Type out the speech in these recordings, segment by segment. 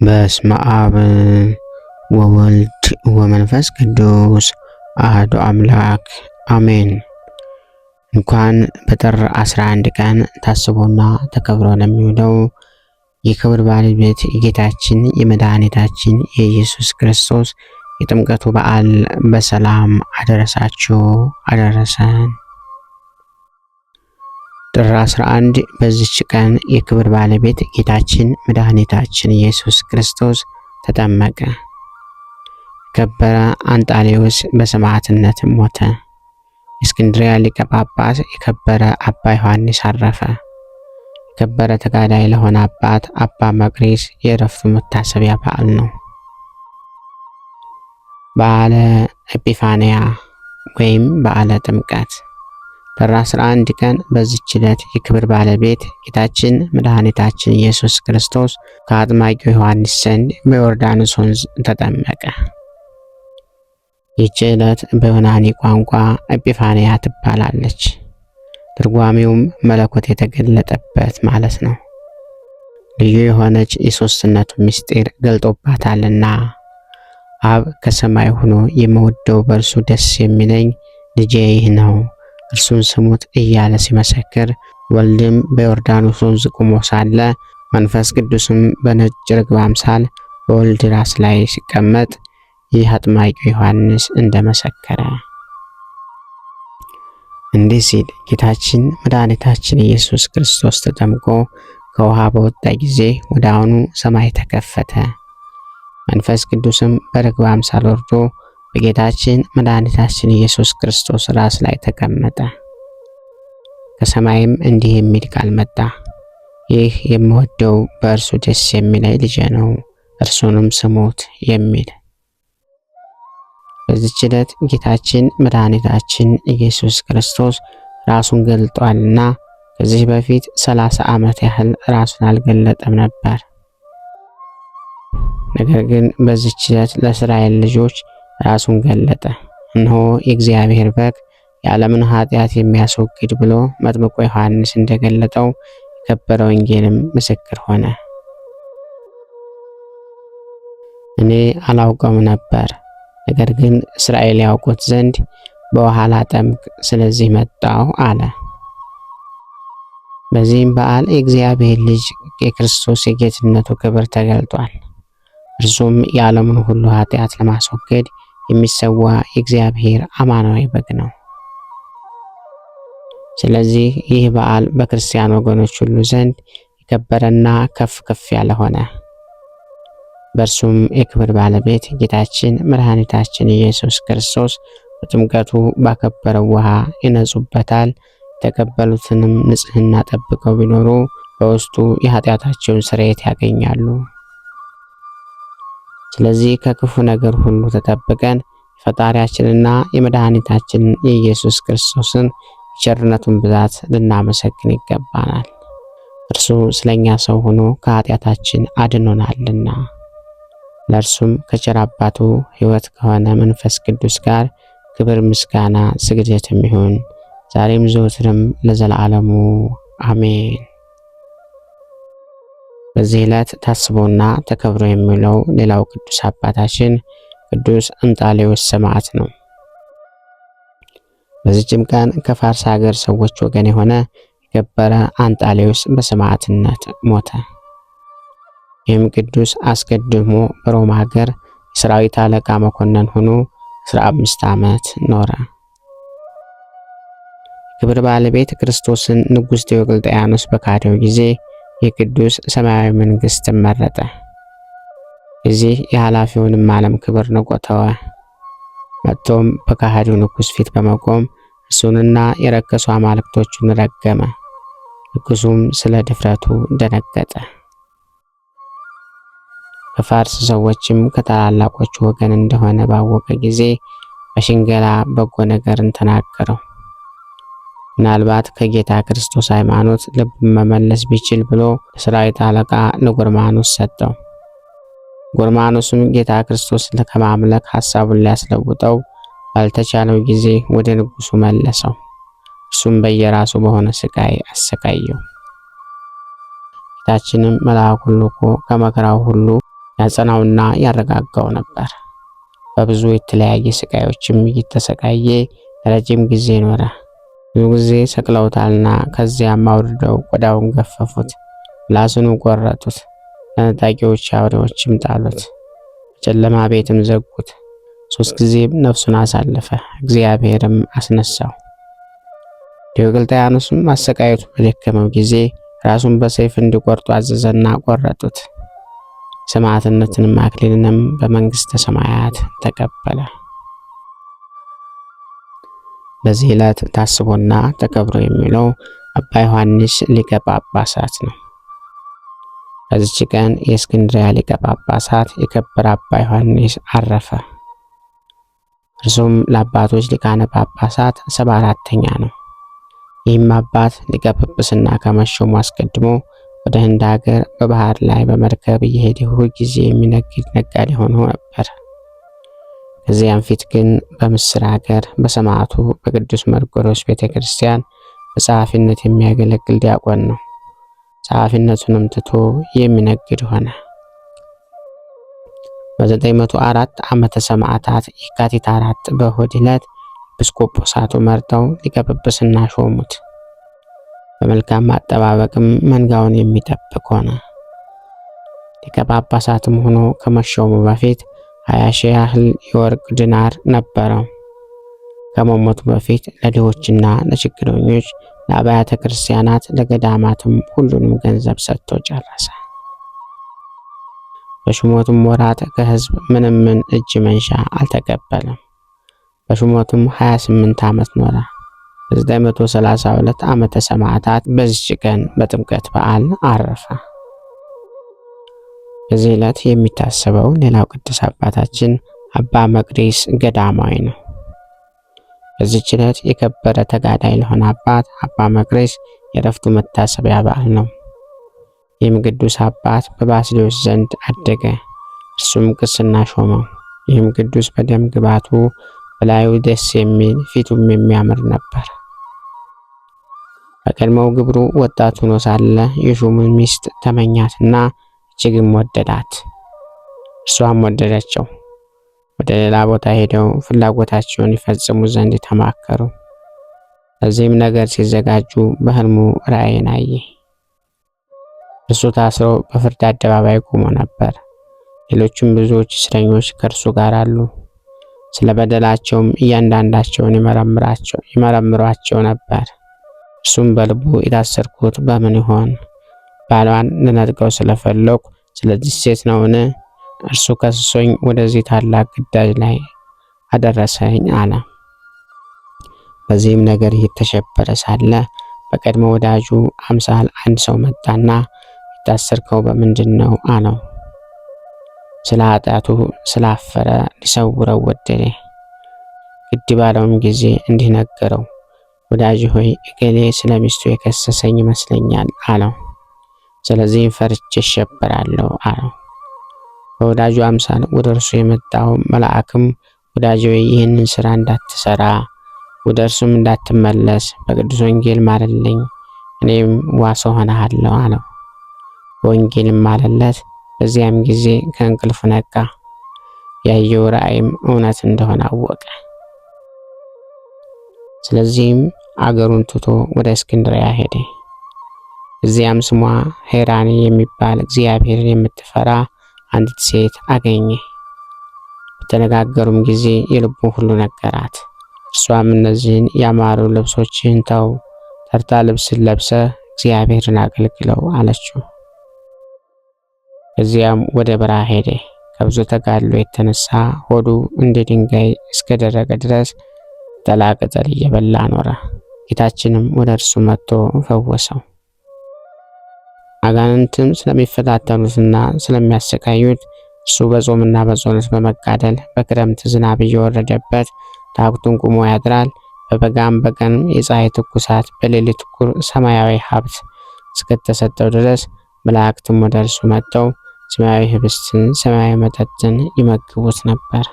በስመ አብ ወወልድ ወመንፈስ ቅዱስ አሐዱ አምላክ አሜን። እንኳን በጥር 11 ቀን ታስቦና ተከብሮ ለሚውለው የክብር ባለቤት የጌታችን የመድኃኒታችን የኢየሱስ ክርስቶስ የጥምቀቱ በዓል በሰላም አደረሳችሁ አደረሰን። ጥር 11 በዚች ቀን የክብር ባለቤት ጌታችን መድኃኒታችን ኢየሱስ ክርስቶስ ተጠመቀ። የከበረ አንጣሌዎስ በሰማዕትነት ሞተ። የእስክንድርያ ሊቀ ጳጳስ የከበረ አባ ዮሐንስ አረፈ። የከበረ ተጋዳይ ለሆነ አባት አባ መቅሪስ የዕረፍቱ መታሰቢያ በዓል ነው። በዓለ ኤጲፋንያ ወይም በዓለ ጥምቀት ጥር 11 ቀን በዚች ዕለት የክብር ባለቤት ጌታችን መድኃኒታችን ኢየሱስ ክርስቶስ ከአጥማቂው ዮሐንስ ዘንድ በዮርዳኖስ ወንዝ ተጠመቀ። ይህች ዕለት በዮናኒ ቋንቋ ኤጲፋንያ ትባላለች። ትርጓሜውም መለኮት የተገለጠበት ማለት ነው። ልዩ የሆነች የሦስትነቱ ምስጢር ገልጦባታልና አብ ከሰማይ ሆኖ የምወደው በእርሱ ደስ የሚለኝ ልጄ ይህ ነው እርሱን ስሙት እያለ ሲመሰክር፣ ወልድም በዮርዳኖስ ወንዝ ቆሞ ሳለ መንፈስ ቅዱስም በነጭ ርግብ አምሳል በወልድ ራስ ላይ ሲቀመጥ ይህ አጥማቂው ዮሐንስ እንደመሰከረ እንዲህ ሲል ጌታችን መድኃኒታችን ኢየሱስ ክርስቶስ ተጠምቆ ከውሃ በወጣ ጊዜ ወዲያውኑ ሰማይ ተከፈተ። መንፈስ ቅዱስም በርግብ አምሳል ወርዶ በጌታችን መድኃኒታችን ኢየሱስ ክርስቶስ ራስ ላይ ተቀመጠ። ከሰማይም እንዲህ የሚል ቃል መጣ፣ ይህ የምወደው በእርሱ ደስ የሚለኝ ልጄ ነው፣ እርሱንም ስሙት የሚል። በዚህች ዕለት ጌታችን መድኃኒታችን ኢየሱስ ክርስቶስ ራሱን ገልጧልና ከዚህ በፊት 30 ዓመት ያህል ራሱን አልገለጠም ነበር። ነገር ግን በዚህች ዕለት ለእስራኤል ልጆች ራሱን ገለጠ። እነሆ የእግዚአብሔር በግ የዓለምን ኃጢአት የሚያስወግድ ብሎ መጥምቁ ዮሐንስ እንደገለጠው የከበረ ወንጌልም ምስክር ሆነ። እኔ አላውቀውም ነበር፣ ነገር ግን እስራኤል ያውቁት ዘንድ በውሃ ላጠምቅ ስለዚህ መጣሁ አለ። በዚህም በዓል የእግዚአብሔር ልጅ የክርስቶስ የጌትነቱ ክብር ተገልጧል። እርሱም የዓለምን ሁሉ ኃጢአት ለማስወገድ የሚሰዋ የእግዚአብሔር አማናዊ በግ ነው። ስለዚህ ይህ በዓል በክርስቲያን ወገኖች ሁሉ ዘንድ የከበረና ከፍ ከፍ ያለ ሆነ። በእርሱም የክብር ባለቤት ጌታችን መድኃኒታችን ኢየሱስ ክርስቶስ በጥምቀቱ ባከበረው ውሃ ይነጹበታል። የተቀበሉትንም ንጽሕና ጠብቀው ቢኖሩ በውስጡ የኃጢአታቸውን ስርየት ያገኛሉ። ስለዚህ ከክፉ ነገር ሁሉ ተጠብቀን የፈጣሪያችንና የመድኃኒታችንን የኢየሱስ ክርስቶስን የቸርነቱን ብዛት ልናመሰግን ይገባናል። እርሱ ስለኛ ሰው ሆኖ ከኃጢአታችን አድኖናልና። ለእርሱም ከቸር አባቱ ሕይወት ከሆነ መንፈስ ቅዱስ ጋር ክብር፣ ምስጋና፣ ስግደትም ይሁን ዛሬም ዘወትርም ለዘላለሙ አሜን። በዚህ ዕለት ታስቦና ተከብሮ የሚውለው ሌላው ቅዱስ አባታችን ቅዱስ አንጣሌዎስ ሰማዕት ነው። በዚህም ቀን ከፋርስ ሀገር ሰዎች ወገን የሆነ የከበረ አንጣሌዎስ በሰማዕትነት ሞተ። ይህም ቅዱስ አስቀድሞ በሮማ ሀገር የሰራዊት አለቃ መኮንን ሆኖ 15 ዓመት ኖረ። ክብር ባለቤት ክርስቶስን ንጉሥ ዲዮቅልጥያኖስ በካደው ጊዜ የቅዱስ ሰማያዊ መንግስት መረጠ። እዚህ የኃላፊውንም ዓለም ክብር ንቆ ተወ። መጥቶም በካህዲው ንጉሥ ፊት በመቆም እሱንና የረከሱ አማልክቶቹን ረገመ። ንጉሡም ስለ ድፍረቱ ደነገጠ። ከፋርስ ሰዎችም ከታላላቆቹ ወገን እንደሆነ ባወቀ ጊዜ በሽንገላ በጎ ነገርን ተናገረው። ምናልባት ከጌታ ክርስቶስ ሃይማኖት ልብ መመለስ ቢችል ብሎ ለሰራዊት አለቃ ለጎርማኖስ ሰጠው። ጎርማኖስም ጌታ ክርስቶስን ከማምለክ ሐሳቡን ሊያስለውጠው ባልተቻለው ጊዜ ወደ ንጉሡ መለሰው። እርሱም በየራሱ በሆነ ስቃይ አሰቃየው። ጌታችንም መልአኩን ልኮ ከመከራው ሁሉ ያጸናውና ያረጋጋው ነበር። በብዙ የተለያየ ስቃዮችም እየተሰቃየ ለረጅም ጊዜ ኖረ። ብዙ ጊዜ ሰቅለውታልና ከዚያም አውርደው ቆዳውን ገፈፉት፣ ምላሱንም ቆረጡት፣ ለነጣቂዎች አውሬዎችም ጣሉት፣ በጨለማ ቤትም ዘጉት። 3 ጊዜም ነፍሱን አሳለፈ፣ እግዚአብሔርም አስነሳው። ዲዮቅልጥያኖስም ማሰቃየቱ በደከመው ጊዜ ራሱን በሰይፍ እንዲቆርጡ አዘዘና ቆረጡት። ሰማዕትነትንም አክሊልንም በመንግሥተ ሰማያት ተቀበለ። በዚህ ዕለት ታስቦና ተከብሮ የሚለው አባ ዮሐንስ ሊቀ ጳጳሳት ነው። በዚች ቀን የእስክንድርያ ሊቀ ጳጳሳት የከበረ አባ ዮሐንስ አረፈ። እርሱም ለአባቶች ሊቃነ ጳጳሳት 74ተኛ ነው። ይህም አባት ሊቀ ጵጵስና ከመሾሙ አስቀድሞ ወደ ህንድ ሀገር በባህር ላይ በመርከብ እየሄደ ሁል ጊዜ የሚነግድ ነጋዴ ሆኖ ነበር። ከዚያም ፊት ግን በምስር ሀገር በሰማዕቱ በቅዱስ መርቆሬዎስ ቤተክርስቲያን በጸሐፊነት የሚያገለግል ዲያቆን ነው። ጸሐፊነቱንም ትቶ የሚነግድ ሆነ። በ904 ዓመተ ሰማዕታት የካቲት 4 በእሁድ ዕለት ኤጲስቆጶሳቱ መርጠው ሊቀ ጵጵስና ሾሙት። በመልካም አጠባበቅም መንጋውን የሚጠብቅ ሆነ። ሊቀ ጳጳሳትም ሆኖ ከመሾሙ በፊት 20 ሺህ ያህል የወርቅ ዲናር ነበረው። ከመሞቱ በፊት ለድሆችና ለችግረኞች፣ ለአብያተ ክርስቲያናት፣ ለገዳማትም ሁሉንም ገንዘብ ሰጥቶ ጨረሰ። በሹመቱም ወራት ከሕዝብ ምንም እጅ መንሻ አልተቀበለም። በሹመቱም 28 ዓመት ኖረ። በ932 ዓመተ ሰማዕታት በዚች ቀን በጥምቀት በዓል አረፈ። በዚህ ዕለት የሚታሰበው ሌላው ቅዱስ አባታችን አባ መቅሪስ ገዳማዊ ነው። በዚች ዕለት የከበረ ተጋዳይ ለሆነ አባት አባ መቅሪስ የዕረፍቱ መታሰቢያ በዓል ነው። ይህም ቅዱስ አባት በባስልዮስ ዘንድ አደገ፣ እርሱም ቅስና ሾመው። ይህም ቅዱስ በደም ግባቱ በላዩ ደስ የሚል ፊቱም የሚያምር ነበር። በቀድሞው ግብሩ ወጣት ሆኖ ሳለ የሹሙን ሚስት ተመኛትና እጅግም ወደዳት። እርሷም ወደደችው። ወደ ሌላ ቦታ ሄደው ፍላጎታቸውን ይፈጽሙ ዘንድ ተማከሩ። ለዚህም ነገር ሲዘጋጁ በሕልሙ ራእይን አየ። እርሱ ታስሮ በፍርድ አደባባይ ቆሞ ነበር። ሌሎችም ብዙዎች እስረኞች ከእርሱ ጋር አሉ። ስለ በደላቸውም እያንዳንዳቸውን ይመረምሯቸው ነበር። እርሱም በልቡ የታሰርኩት በምን ይሆን? ባሏን ልነጥቀው ስለፈለኩ ስለዚህ ሴት ነውን? እርሱ ከስሶኝ ወደዚህ ታላቅ ግዳጅ ላይ አደረሰኝ አለ። በዚህም ነገር እየተሸበረ ሳለ በቀድሞ ወዳጁ አምሳል አንድ ሰው መጣና የታሰርከው በምንድን ነው አለው። ስለ ኃጢአቱ ስላፈረ ሊሰውረው ወደደ። ግድ ባለውም ጊዜ እንዲህ ነገረው። ወዳጅ ሆይ እገሌ ስለ ሚስቱ የከሰሰኝ ይመስለኛል አለው። ስለዚህም ፈርቼ እሸበራለሁ አለው። በወዳጁ አምሳል ወደ እርሱ የመጣው መልአክም ወዳጅ ሆይ ይህንን ስራ እንዳትሰራ፣ ወደ እርሱም እንዳትመለስ በቅዱስ ወንጌል ማለልኝ፣ እኔም ዋስ ሆነሃለሁ አለው። በወንጌልም ማለለት። በዚያም ጊዜ ከእንቅልፉ ነቃ። ያየው ራእይም እውነት እንደሆነ አወቀ። ስለዚህም አገሩን ትቶ ወደ እስክንድርያ ሄደ። እዚያም ስሟ ሄራኒ የሚባል እግዚአብሔርን የምትፈራ አንዲት ሴት አገኘ። በተነጋገሩም ጊዜ የልቡን ሁሉ ነገራት። እርሷም እነዚህን ያማሩ ልብሶችን ተው፣ ተርታ ልብስን ለብሰ እግዚአብሔርን አገልግለው አለችው። እዚያም ወደ በረሃ ሄደ። ከብዙ ተጋድሎ የተነሳ ሆዱ እንደ ድንጋይ እስከደረቀ ድረስ ቅጠላ ቅጠል እየበላ ኖረ። ጌታችንም ወደ እርሱ መጥቶ ፈወሰው። አጋንንትም ስለሚፈታተኑትና ስለሚያሰቃዩት እርሱ በጾምና በጸሎት በመጋደል በክረምት ዝናብ እየወረደበት ታቦቱን ቁሞ ያድራል። በበጋም በቀንም የፀሐይ ትኩሳት በሌሊት ኩር ሰማያዊ ሀብት እስከተሰጠው ድረስ መላእክትም ወደ እርሱ መጥተው ሰማያዊ ህብስትን ሰማያዊ መጠጥን ይመግቡት ነበር።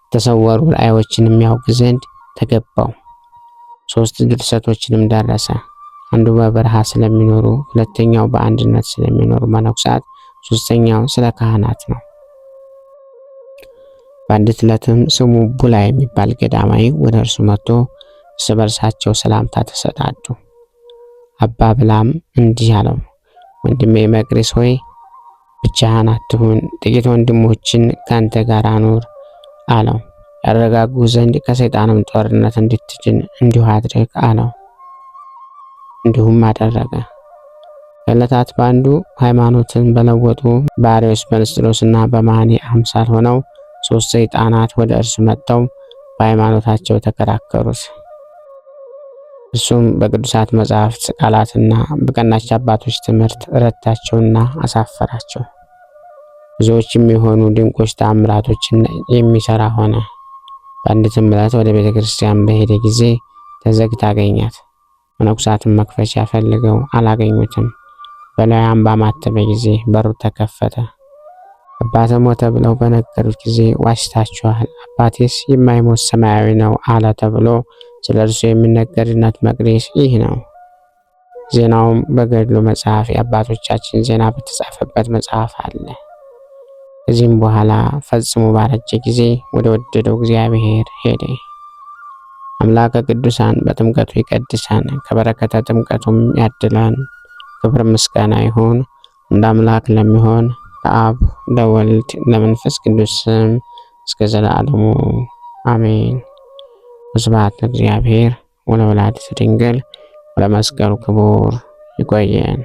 የተሰወሩ ራእዮችንም ያውቅ ዘንድ ተገባው። 3 ድርሰቶችንም ደረሰ። አንዱ በበረሃ ስለሚኖሩ፣ ሁለተኛው በአንድነት ስለሚኖሩ መነኩሳት፣ ሶስተኛው ስለ ካህናት ነው። በአንዲት ዕለትም ስሙ ቡላ የሚባል ገዳማዊ ወደ እርሱ መጥቶ እርስ በርሳቸው ሰላምታ ተሰጣጡ። አባ ብላም እንዲህ አለው፣ ወንድሜ መቅሪስ ሆይ ብቻህን አትሁን፣ ጥቂት ወንድሞችን ካንተ ጋር አኑር አለው። ያረጋጉ ዘንድ ከሰይጣንም ጦርነት እንድትድን እንዲሁ አድርግ አለው። እንዲሁም አደረገ። ከዕለታት በአንዱ ሃይማኖትን በለወጡ በአርዮስ በንስጥሮስና በማኒ አምሳል ሆነው 3 ሰይጣናት ወደ እርሱ መጥተው በሃይማኖታቸው ተከራከሩት። እርሱም በቅዱሳት መጻሕፍት ቃላትና በቀናች አባቶች ትምህርት ረታቸውና አሳፈራቸው። ብዙዎችም የሆኑ ድንቆች ተአምራቶችን የሚሰራ ሆነ። በአንዲትም ዕለት ወደ ቤተ ክርስቲያን በሄደ ጊዜ ተዘግታ አገኛት። መነኩሳትም መክፈቻ ፈልገው አላገኙትም። በላዩም ባማተበ ጊዜ በሩ ተከፈተ። አባተ ሞተ ብለው በነገሩት ጊዜ ዋሽታችኋል፣ አባቴስ የማይሞት ሰማያዊ ነው አለ ተብሎ ስለ እርሱ የሚነገርነት መቅደስ ይህ ነው። ዜናውም በገድሉ መጽሐፍ የአባቶቻችን ዜና በተጻፈበት መጽሐፍ አለ። ከዚህም በኋላ ፈጽሞ ባረጀ ጊዜ ወደ ወደደው እግዚአብሔር ሄደ። አምላከ ቅዱሳን በጥምቀቱ ይቀድሰን፣ ከበረከተ ጥምቀቱም ያድለን። ክብር ምስጋና ይሁን እንደ አምላክ ለሚሆን ለአብ ለወልድ ለመንፈስ ቅዱስ ስም እስከ ዘላለሙ አሜን። ወስብሐት ለእግዚአብሔር ወለወላዲቱ ድንግል ወለመስቀሉ ክቡር። ይቆየን።